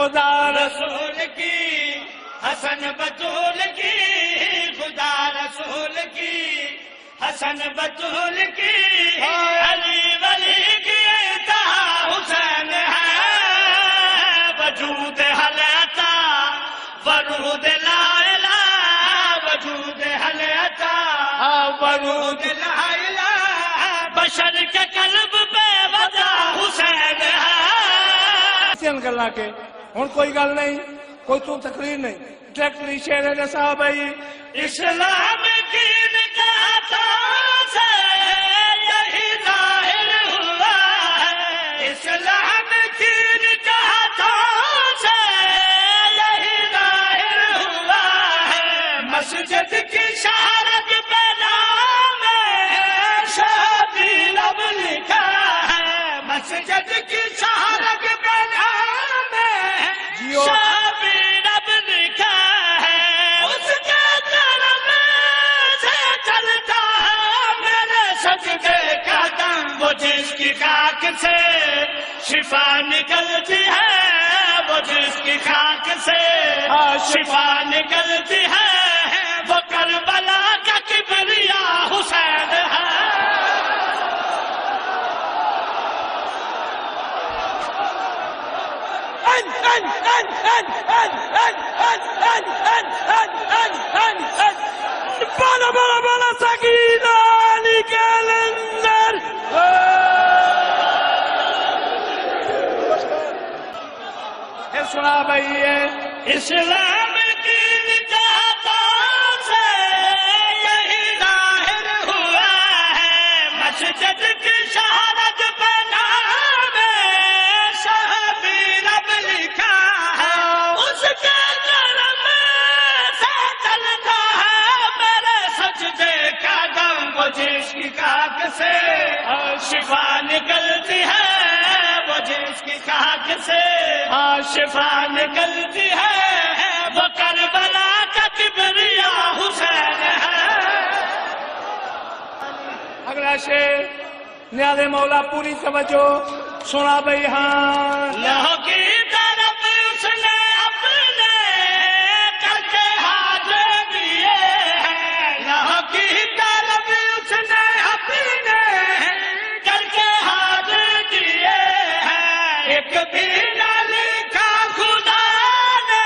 خدا رسول کی حسن بطول کی خدا رسول کی حسن بطول کی علی ولی کی انتہا حسین ہے وجود حلیتا ورود لا الہ وجود حلیتا ورود لا الہ بشر کے قلب پہ وضع حسین ہے گلا کے ہوں کوئی گل نہیں کوئی تو تقریر نہیں ڈائریکٹلی شعر ہے صاحب ہے اسلام کی نکات سے یہی ظاہر ہوا ہے اسلام کی نکات سے یہی ظاہر ہوا ہے مسجد کی شارت پہ نام شادی لب لکھا ہے مسجد کی شارت پہ نام شادی لب لکھا ہے اس کے کرم سے چلتا ہے میرے سجدے کا دم وہ جس کی خاک سے شفا نکلتی ہے وہ جس کی خاک سے شفا نکلتی ہے وہ کربلا کا کبریا حسین ہے بالا بالا بالا سکینہ علی کے لندر پھر سنا بھائی یہ اسلام کی نجات سے یہی ظاہر ہوا ہے مسجد کی شہادت پہ نام شہبی رب لکھا ہے اس کے کرم سے چلتا ہے میرے سجدے کا دم وہ جس کی خاک سے شفا نکلتی ہے وہ جس کی خاک سے شفا نکلتی ہے وہ کربلا کا کبریا حسین ہے اگلا شعر نیاز مولا پوری توجہ سنا بھائی ہاں لہو کی طرف اس نے اپنے کر کے ہاتھ دیے ہیں لہو کی طرف اس نے اپنے کر کے ہاتھ دیے ہیں ایک بھی نہ لکھا خدا نے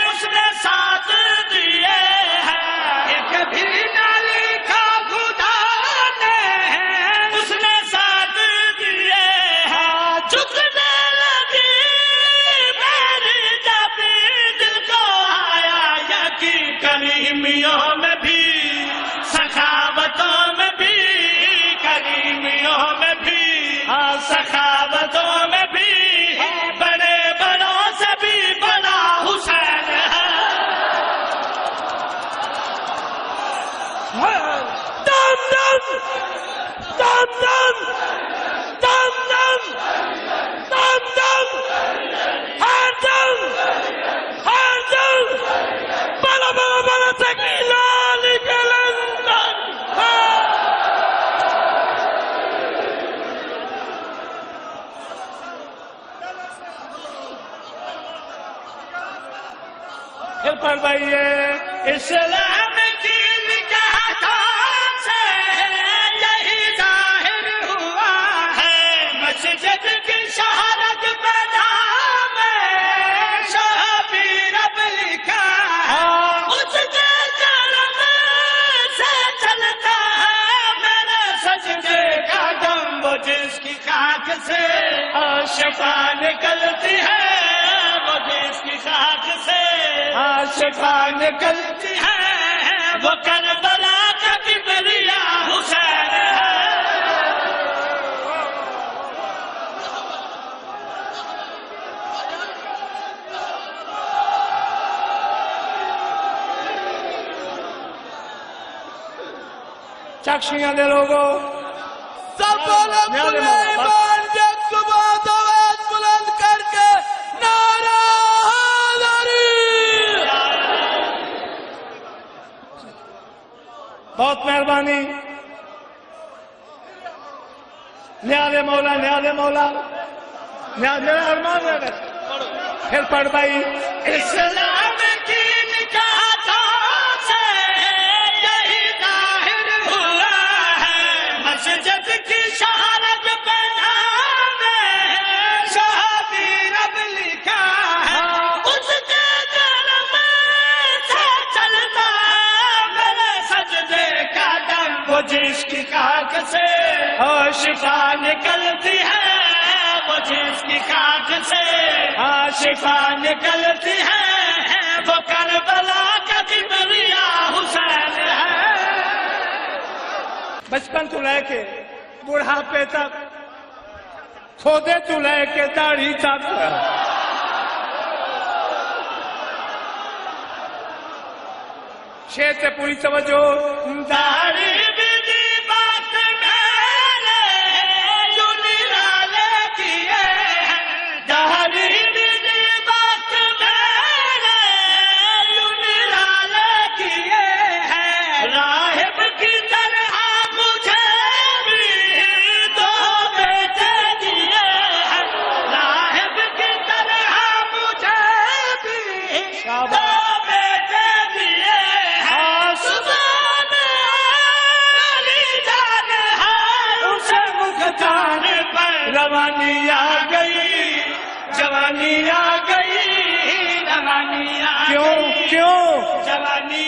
اس نے ساتھ دیے ہیں ایک بھی نہ لکھا خدا نے اس نے ساتھ دیے ہیں جھکنے لگی میری جب دل کو آیا یقین کریمیوں میں بھی سخاوتوں میں بھی کریمیوں میں بھی سخاوتوں میں بھی بڑے بڑوں سے بھی بڑا حسین ہے دم دم دم دم دم دم دم دم ہر دم بالا بالا بالا سکینہ علی کے لندر پھر پڑھ بھائی یہ اسلام کی نجات سے یہی ظاہر ہوا ہے مسجد کی شہادت پہ نام شہبی رب لکھا ہے اس کے کرم سے چلتا ہے میرے سجدے کا دم وہ جس کی خاک سے شفا نکلتی ہے وہ جس کی خاک سے شفا نکلتی ہے وہ کربلا کا کبریا حسین ہے چکشیاں دے لوگوں سب بولو ایمان جب صبح آواز بلند کر کے نعرہ حیدری بہت مہربانی نیاز مولا نیاز مولا نیاز میرا ارمان ہے پھر پڑھ بھائی. اسلام کی نکاتوں سے یہی ظاہر ہوا ہے مسجد کی شہادت پہ نام شہادی رب لکھا ہے اس کے جنم سے چلتا میرے سجدے کا دم وہ جس کی خاک سے شفا نکلتی ہے وہ جس کی خاک سے شفا نکلتی ہے وہ کربلا کا کبریا حسین ہے. بچپن تو لے کے بڑھاپے تک کھودے تو لے کے داڑھی تک شیر سے پوری توجہ. داڑھی بھی دی بات میں نے یوں نرالے کیے ہیں داڑھی بھی دی بات میں نے یوں نرالے کیے ہیں راہب کی طرح مجھے بھی دو بیٹے دیے ہیں راہب کی طرح مجھے بھی دو بیٹے دیے ہیں سبحان علی جان ہے اسے مختار پر روانی آ گئی جوانی آ گئی روانی آ کیوں گئی کیوں جوانی